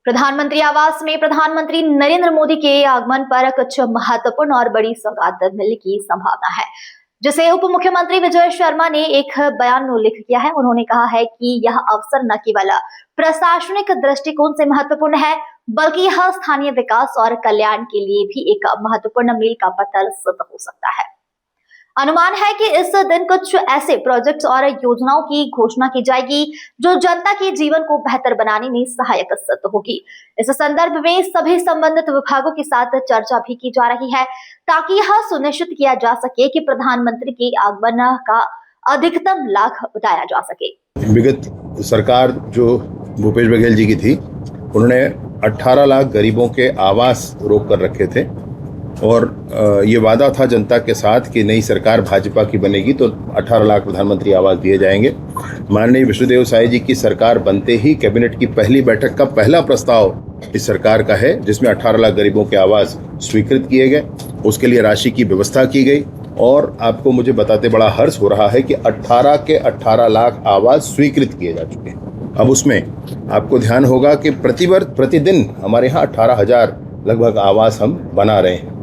प्रधानमंत्री आवास में प्रधानमंत्री नरेंद्र मोदी के आगमन पर कुछ महत्वपूर्ण और बड़ी सौगात मिलने की संभावना है, जिसे उप मुख्यमंत्री विजय शर्मा ने एक बयान में उल्लेख किया है। उन्होंने कहा है कि यह अवसर न केवल प्रशासनिक दृष्टिकोण से महत्वपूर्ण है, बल्कि यह स्थानीय विकास और कल्याण के लिए भी एक महत्वपूर्ण मील का पत्थर सिद्ध हो सकता है। अनुमान है कि इस दिन कुछ ऐसे प्रोजेक्ट्स और योजनाओं की घोषणा की जाएगी जो जनता के जीवन को बेहतर बनाने में सहायक सिद्ध होगी। इस संदर्भ में सभी संबंधित विभागों के साथ चर्चा भी की जा रही है, ताकि यह सुनिश्चित किया जा सके कि प्रधानमंत्री के आगमन का अधिकतम लाभ उठाया जा सके। विगत सरकार जो भूपेश बघेल जी की थी, उन्होंने 18 लाख गरीबों के आवास रोक कर रखे थे और ये वादा था जनता के साथ कि नई सरकार भाजपा की बनेगी तो 18 लाख प्रधानमंत्री आवास दिए जाएंगे। माननीय विष्णुदेव साई जी की सरकार बनते ही कैबिनेट की पहली बैठक का पहला प्रस्ताव इस सरकार का है, जिसमें 18 लाख गरीबों के आवास स्वीकृत किए गए। उसके लिए राशि की व्यवस्था की गई और आपको मुझे बताते बड़ा हर्ष हो रहा है कि 18 के 18 लाख आवास स्वीकृत किए जा चुके हैं। अब उसमें आपको ध्यान होगा कि प्रतिदिन हमारे यहाँ 18,000 लगभग आवास हम बना रहे हैं।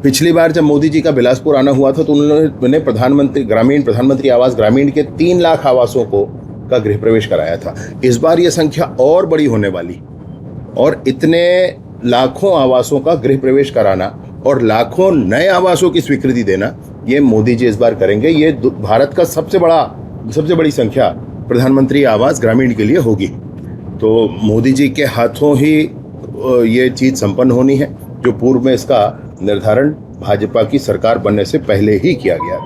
पिछली बार जब मोदी जी का बिलासपुर आना हुआ था तो उन्होंने प्रधानमंत्री आवास ग्रामीण के 3 लाख आवासों का गृह प्रवेश कराया था। इस बार ये संख्या और बड़ी होने वाली और इतने लाखों आवासों का गृह प्रवेश कराना और लाखों नए आवासों की स्वीकृति देना, ये मोदी जी इस बार करेंगे। ये भारत का सबसे बड़ी संख्या प्रधानमंत्री आवास ग्रामीण के लिए होगी। तो मोदी जी के हाथों ही ये चीज संपन्न होनी है, जो पूर्व में इसका निर्धारण भाजपा की सरकार बनने से पहले ही किया गया।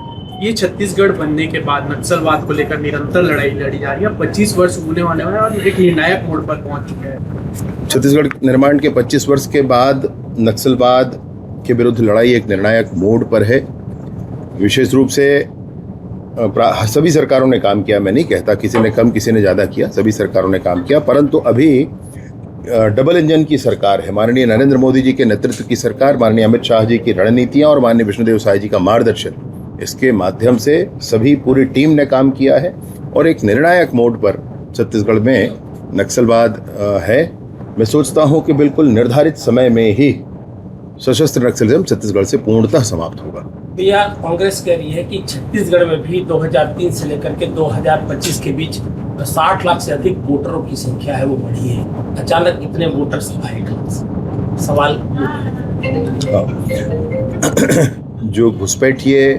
ये छत्तीसगढ़ बनने के बाद नक्सलवाद को लेकर निरंतर लड़ाई लड़ी जा रही है। 25 वर्ष होने वाले हैं और एक निर्णायक मोड़ पर पहुंच चुके हैं। छत्तीसगढ़ निर्माण के 25 वर्ष के बाद नक्सलवाद के विरुद्ध लड़ाई एक निर्णायक मोड़ पर है। विशेष रूप से सभी सरकारों ने काम किया, मैं नहीं कहता किसी ने कम किसी ने ज़्यादा किया, सभी सरकारों ने काम किया। परंतु अभी डबल इंजन की सरकार है, माननीय नरेंद्र मोदी जी के नेतृत्व की सरकार, माननीय अमित शाह जी की रणनीतियां और माननीय विष्णुदेव साई जी का मार्गदर्शन, इसके माध्यम से सभी पूरी टीम ने काम किया है और एक निर्णायक मोड़ पर छत्तीसगढ़ में नक्सलवाद है। मैं सोचता हूं कि बिल्कुल निर्धारित समय में ही सशस्त्र नक्सलिज्म छत्तीसगढ़ से पूर्णतः समाप्त होगा। भैया, कांग्रेस कह रही है कि छत्तीसगढ़ में भी 2003 से लेकर के 2025 के बीच 60 लाख से अधिक वोटरों की संख्या है वो बढ़ी है। अचानक इतने वोटर्स आएगा, सवाल जो घुसपैठिए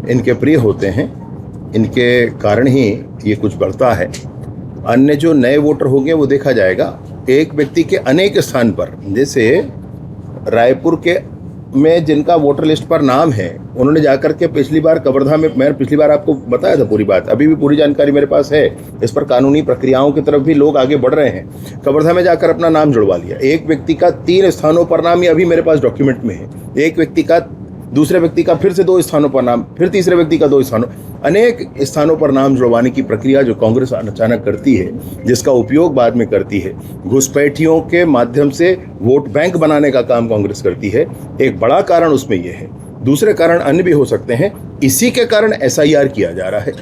इनके प्रिय होते हैं, इनके कारण ही ये कुछ बढ़ता है। अन्य जो नए वोटर होंगे वो देखा जाएगा। एक व्यक्ति के अनेक स्थान पर, जैसे रायपुर के में जिनका वोटर लिस्ट पर नाम है, उन्होंने जाकर के पिछली बार कवर्धा में, मैं पिछली बार आपको बताया था पूरी बात, अभी भी पूरी जानकारी मेरे पास है, इस पर कानूनी प्रक्रियाओं की तरफ भी लोग आगे बढ़ रहे हैं। कवर्धा में जाकर अपना नाम जुड़वा लिया। एक व्यक्ति का 3 स्थानों पर नाम, ये अभी मेरे पास डॉक्यूमेंट में है। एक व्यक्ति का, दूसरे व्यक्ति का फिर से 2 स्थानों पर नाम, फिर तीसरे व्यक्ति का 2 स्थानों, अनेक स्थानों पर नाम जुड़वाने की प्रक्रिया जो कांग्रेस अचानक करती है, जिसका उपयोग बाद में करती है, घुसपैठियों के माध्यम से वोट बैंक बनाने का काम कांग्रेस करती है। एक बड़ा कारण उसमें यह है। दूसरे कारण अन्य भी हो सकते हैं। इसी के कारण SIR किया जा रहा है।